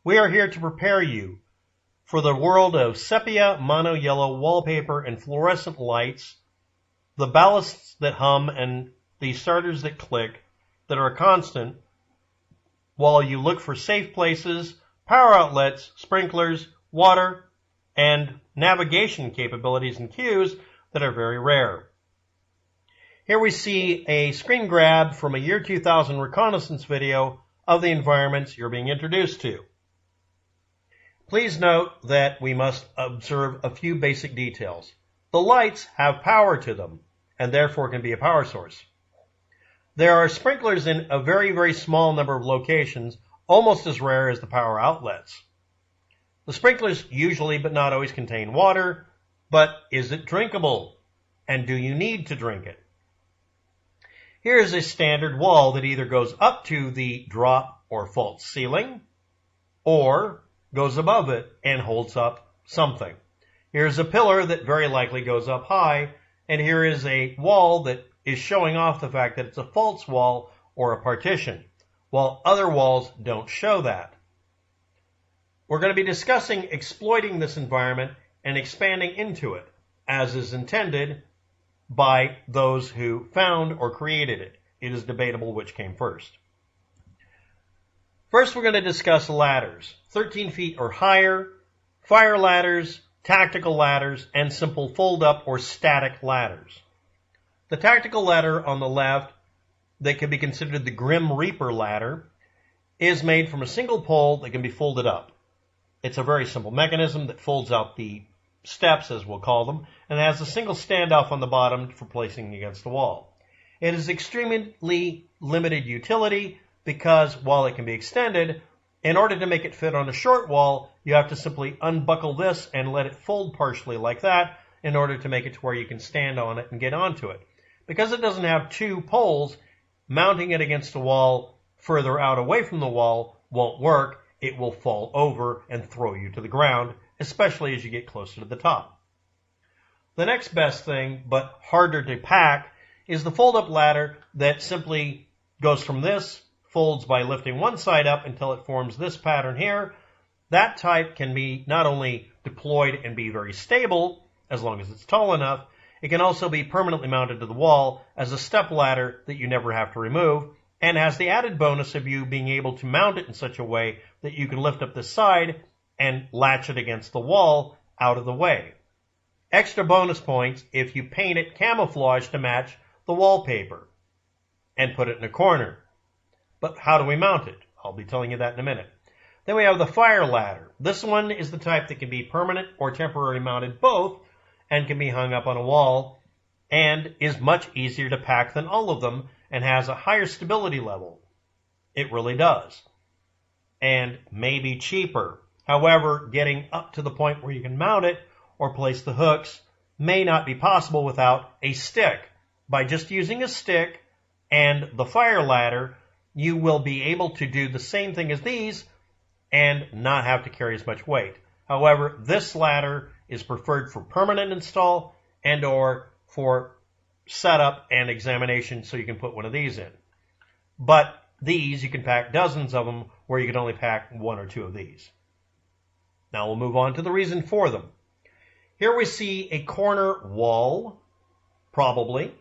We are here to prepare you for the world of sepia, mono yellow wallpaper, and fluorescent lights, the ballasts that hum and the starters that click that are a constant while you look for safe places, power outlets, sprinklers, water, and navigation capabilities and cues that are very rare. Here we see a screen grab from a year 2000 reconnaissance video of the environments you're being introduced to. Please note that we must observe a few basic details. The lights have power to them and therefore can be a power source. There are sprinklers in a very, very small number of locations, almost as rare as the power outlets. The sprinklers usually, but not always, contain water, but is it drinkable? And do you need to drink it? Here is a standard wall that either goes up to the drop or false ceiling, or goes above it and holds up something. Here's a pillar that very likely goes up high, and here is a wall that is showing off the fact that it's a false wall or a partition, while other walls don't show that. We're going to be discussing exploiting this environment and expanding into it, as is intended by those who found or created it. It is debatable which came first. First, we're going to discuss ladders, 13 feet or higher, fire ladders, tactical ladders, and simple fold-up or static ladders. The tactical ladder on the left, that can be considered the Grim Reaper ladder, is made from a single pole that can be folded up. It's a very simple mechanism that folds out the steps, as we'll call them, and has a single standoff on the bottom for placing against the wall. It is extremely limited utility because while it can be extended, in order to make it fit on a short wall, you have to simply unbuckle this and let it fold partially like that in order to make it to where you can stand on it and get onto it. Because it doesn't have two poles, mounting it against a wall further out away from the wall won't work. It will fall over and throw you to the ground, especially as you get closer to the top. The next best thing, but harder to pack, is the fold-up ladder that simply goes from this, folds by lifting one side up until it forms this pattern here. That type can be not only deployed and be very stable, as long as it's tall enough, it can also be permanently mounted to the wall as a step ladder that you never have to remove, and has the added bonus of you being able to mount it in such a way that you can lift up this side and latch it against the wall out of the way. Extra bonus points if you paint it camouflage to match the wallpaper and put it in a corner. But how do we mount it? I'll be telling you that in a minute. Then we have the fire ladder. This one is the type that can be permanent or temporary mounted both and can be hung up on a wall and is much easier to pack than all of them and has a higher stability level. It really does. And may be cheaper. However, getting up to the point where you can mount it or place the hooks may not be possible without a stick. By just using a stick and the fire ladder, you will be able to do the same thing as these and not have to carry as much weight. However, this ladder is preferred for permanent install and or for setup and examination so you can put one of these in. But these, you can pack dozens of them where you can only pack one or two of these. Now we'll move on to the reason for them. Here we see a corner wall, probably.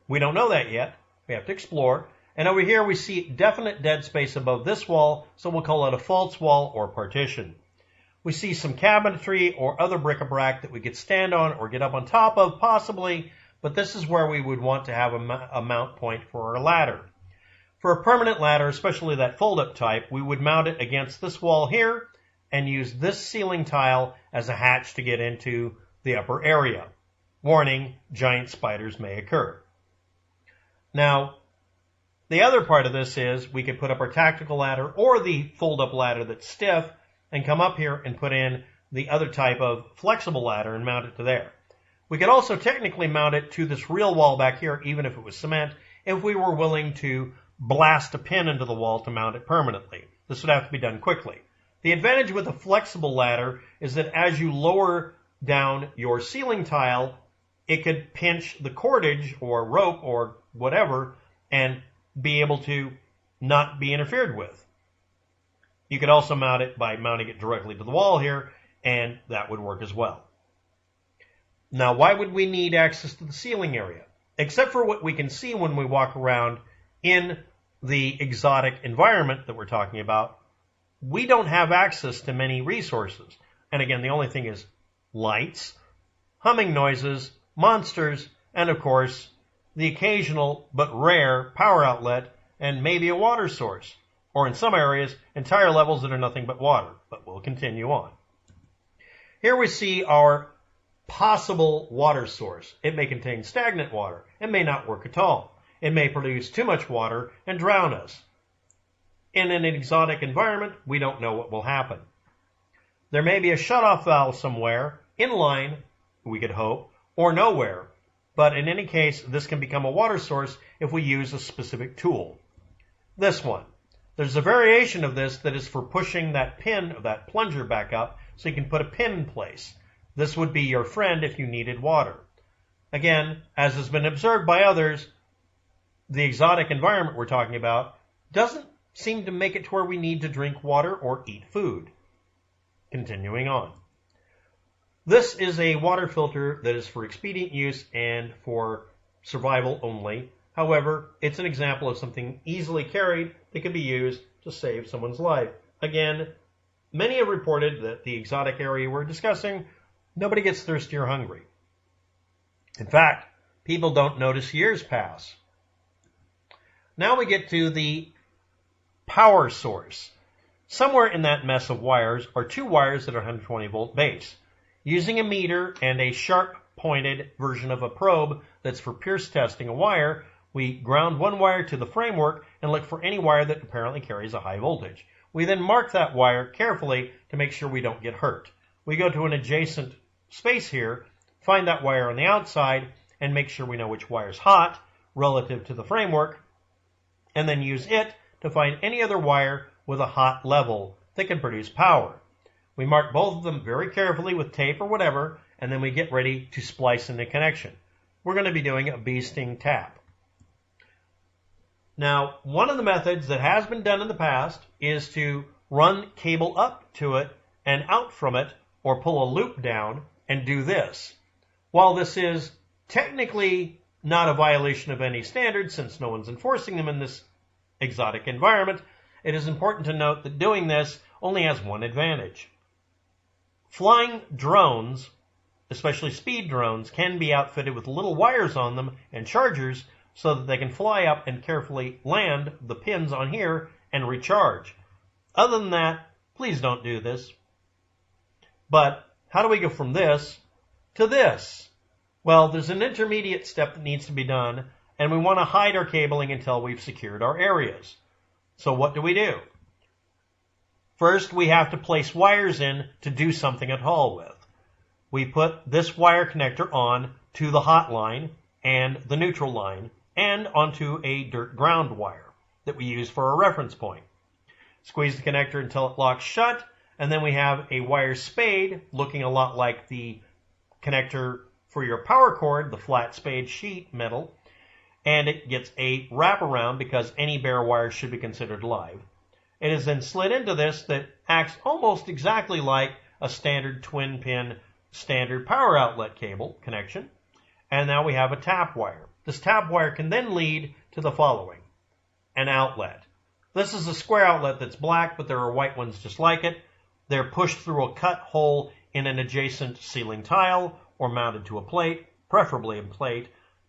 We don't know that yet. We have to explore. And over here we see definite dead space above this wall, so we'll call it a false wall or partition. We see some cabinetry or other bric-a-brac that we could stand on or get up on top of, possibly, but this is where we would want to have a mount point for our ladder. For a permanent ladder, especially that fold-up type, we would mount it against this wall here and use this ceiling tile as a hatch to get into the upper area. Warning, giant spiders may occur. Now, the other part of this is we could put up our tactical ladder or the fold-up ladder that's stiff and come up here and put in the other type of flexible ladder and mount it to there. We could also technically mount it to this real wall back here, even if it was cement, if we were willing to blast a pin into the wall to mount it permanently. This would have to be done quickly. The advantage with a flexible ladder is that as you lower down your ceiling tile, it could pinch the cordage or rope or whatever and be able to not be interfered with. You could also mount it by mounting it directly to the wall here, and that would work as well. Now, why would we need access to the ceiling area? Except for what we can see when we walk around in the exotic environment that we're talking about, we don't have access to many resources. And again, the only thing is lights, humming noises, monsters, and of course, the occasional but rare power outlet and maybe a water source, or in some areas, entire levels that are nothing but water. But we'll continue on. Here we see our possible water source. It may contain stagnant water. It may not work at all. It may produce too much water and drown us. In an exotic environment, we don't know what will happen. There may be a shutoff valve somewhere, in line, we could hope, or nowhere. But in any case, this can become a water source if we use a specific tool. This one. There's a variation of this that is for pushing that pin, or that plunger back up, so you can put a pin in place. This would be your friend if you needed water. Again, as has been observed by others, the exotic environment we're talking about doesn't seem to make it to where we need to drink water or eat food. Continuing on. This is a water filter that is for expedient use and for survival only. However, it's an example of something easily carried that can be used to save someone's life. Again, many have reported that the exotic area we're discussing, nobody gets thirsty or hungry. In fact, people don't notice years pass. Now we get to the power source. Somewhere in that mess of wires are two wires that are 120 volt base. Using a meter and a sharp pointed version of a probe that's for pierce testing a wire, we ground one wire to the framework and look for any wire that apparently carries a high voltage. We then mark that wire carefully to make sure we don't get hurt. We go to an adjacent space here, find that wire on the outside, and make sure we know which wire is hot relative to the framework, and then use it to find any other wire with a hot level that can produce power. We mark both of them very carefully with tape or whatever, and then we get ready to splice in the connection. We're going to be doing a bee sting tap. Now, one of the methods that has been done in the past is to run cable up to it and out from it, or pull a loop down and do this. While this is technically not a violation of any standard, since no one's enforcing them in this exotic environment, it is important to note that doing this only has one advantage. Flying drones, especially speed drones, can be outfitted with little wires on them and chargers so that they can fly up and carefully land the pins on here and recharge. Other than that, please don't do this. But how do we go from this to this? Well, there's an intermediate step that needs to be done, and we want to hide our cabling until we've secured our areas. So what do? First, we have to place wires in to do something at all with. We put this wire connector on to the hot line and the neutral line, and onto a dirt ground wire that we use for a reference point. Squeeze the connector until it locks shut, and then we have a wire spade looking a lot like the connector for your power cord, the flat spade sheet metal, and it gets a wraparound because any bare wire should be considered live. It is then slid into this that acts almost exactly like a standard twin pin standard power outlet cable connection. And now we have a tap wire. This tap wire can then lead to the following: an outlet. This is a square outlet that's black, but there are white ones just like it. They're pushed through a cut hole in an adjacent ceiling tile or mounted to a plate, preferably a plate,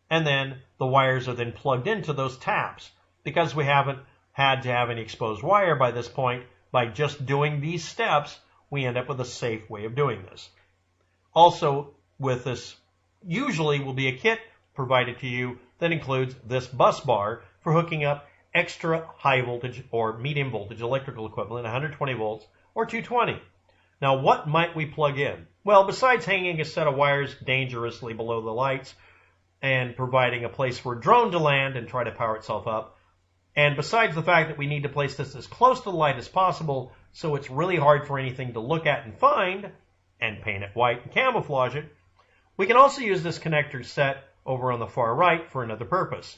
and then the wires are then plugged into those taps. Because we haven't had to have any exposed wire by this point, by just doing these steps, we end up with a safe way of doing this. Also, with this, usually will be a kit provided to you that includes this bus bar for hooking up extra high voltage or medium voltage electrical equivalent, 120 volts or 220. Now, what might we plug in? Well, besides hanging a set of wires dangerously below the lights and providing a place for a drone to land and try to power itself up, and besides the fact that we need to place this as close to the light as possible so it's really hard for anything to look at and find, and paint it white and camouflage it, we can also use this connector set over on the far right for another purpose: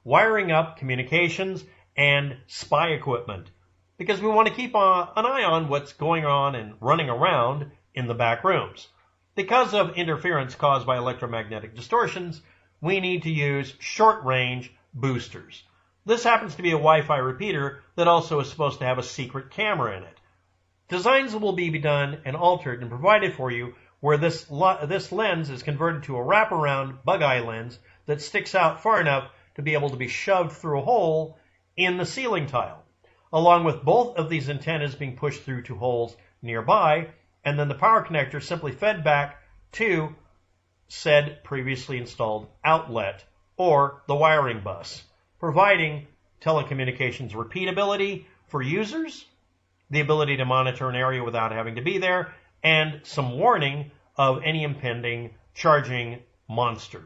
wiring up communications and spy equipment. because we want to keep an eye on what's going on and running around in the back rooms. Because of interference caused by electromagnetic distortions, we need to use short-range boosters. This happens to be a Wi-Fi repeater that also is supposed to have a secret camera in it. Designs will be done and altered and provided for you where this lens is converted to a wraparound bug-eye lens that sticks out far enough to be able to be shoved through a hole in the ceiling tile, along with both of these antennas being pushed through to holes nearby, and then the power connector simply fed back to said previously installed outlet or the wiring bus, providing telecommunications repeatability for users, the ability to monitor an area without having to be there, and some warning of any impending charging monster.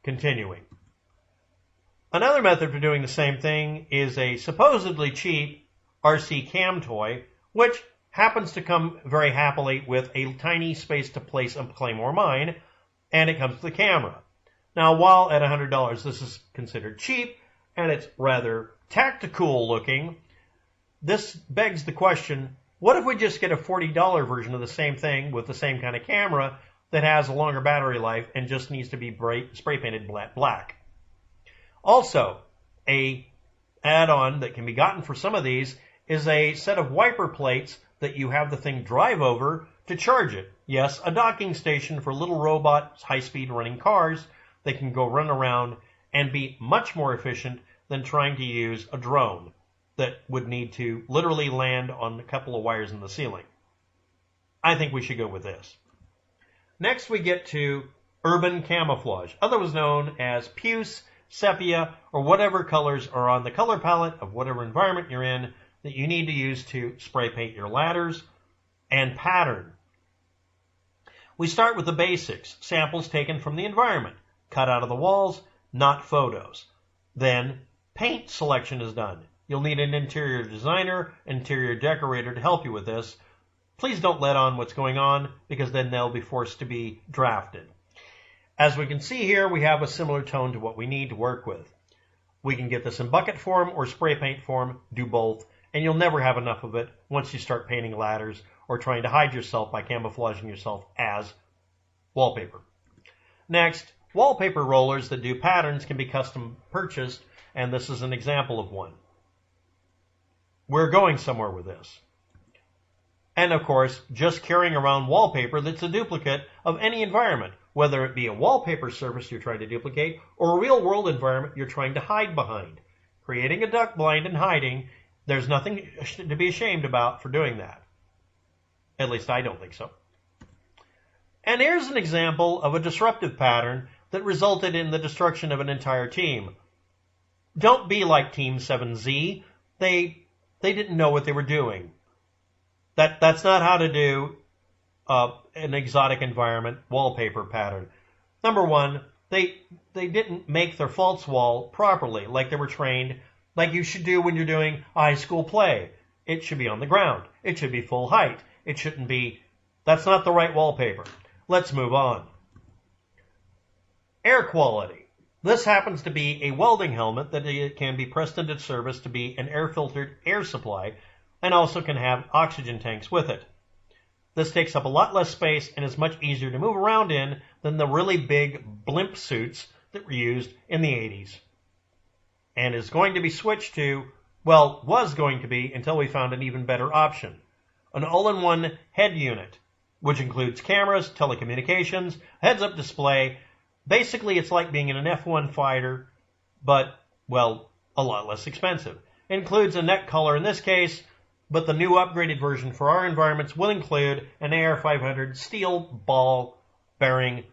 Continuing. Another method for doing the same thing is a supposedly cheap RC cam toy, which happens to come very happily with a tiny space to place a Claymore mine, and it comes with the camera. Now, while at $100 this is considered cheap, and it's rather tactical looking, this begs the question, what if we just get a $40 version of the same thing with the same kind of camera that has a longer battery life and just needs to be spray painted black? Also, a add-on that can be gotten for some of these is a set of wiper plates that you have the thing drive over to charge it. Yes, a docking station for little robot high-speed running cars that can go run around and be much more efficient than trying to use a drone that would need to literally land on a couple of wires in the ceiling. I think we should go with this. Next we get to urban camouflage, otherwise known as puce, sepia, or whatever colors are on the color palette of whatever environment you're in that you need to use to spray paint your ladders and pattern. We start with the basics, samples taken from the environment, cut out of the walls, not photos. Then paint selection is done. You'll need an interior designer, interior decorator to help you with this. Please don't let on what's going on, because then they'll be forced to be drafted. As we can see here, we have a similar tone to what we need to work with. We can get this in bucket form or spray paint form, do both, and you'll never have enough of it once you start painting ladders or trying to hide yourself by camouflaging yourself as wallpaper. Next, wallpaper rollers that do patterns can be custom purchased, and this is an example of one. We're going somewhere with this. And of course, just carrying around wallpaper that's a duplicate of any environment, whether it be a wallpaper surface you're trying to duplicate or a real-world environment you're trying to hide behind. Creating a duck blind and hiding, there's nothing to be ashamed about for doing that. At least I don't think so. And here's an example of a disruptive pattern that resulted in the destruction of an entire team. Don't be like Team 7Z. They didn't know what they were doing. That's not how to do an exotic environment wallpaper pattern. Number one, they didn't make their false wall properly, like they were trained, like you should do when you're doing a high school play. It should be on the ground. It should be full height. It shouldn't be. That's not the right wallpaper. Let's move on. Air quality. This happens to be a welding helmet that can be pressed into service to be an air-filtered air supply, and also can have oxygen tanks with it. This takes up a lot less space and is much easier to move around in than the really big blimp suits that were used in the 80s. And is going to be switched to, well, was going to be until we found an even better option. An all-in-one head unit, which includes cameras, telecommunications, heads-up display. Basically, it's like being in an F-1 fighter, but, well, a lot less expensive. It includes a neck collar in this case, but the new upgraded version for our environments will include an AR-500 steel ball bearing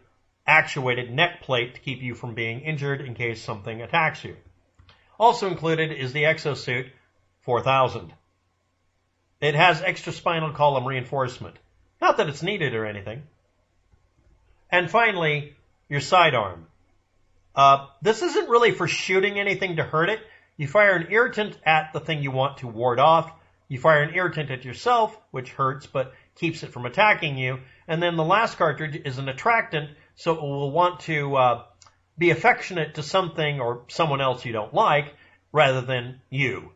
actuated neck plate to keep you from being injured in case something attacks you. Also included is the Exosuit 4000. It has extra spinal column reinforcement. Not that it's needed or anything. And finally, your sidearm. This isn't really for shooting anything to hurt it. You fire an irritant at the thing you want to ward off. You fire an irritant at yourself, which hurts but keeps it from attacking you. And then the last cartridge is an attractant, so it will want to be affectionate to something or someone else you don't like rather than you.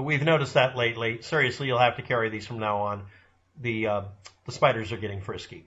We've noticed that lately. Seriously, you'll have to carry these from now on. The spiders are getting frisky.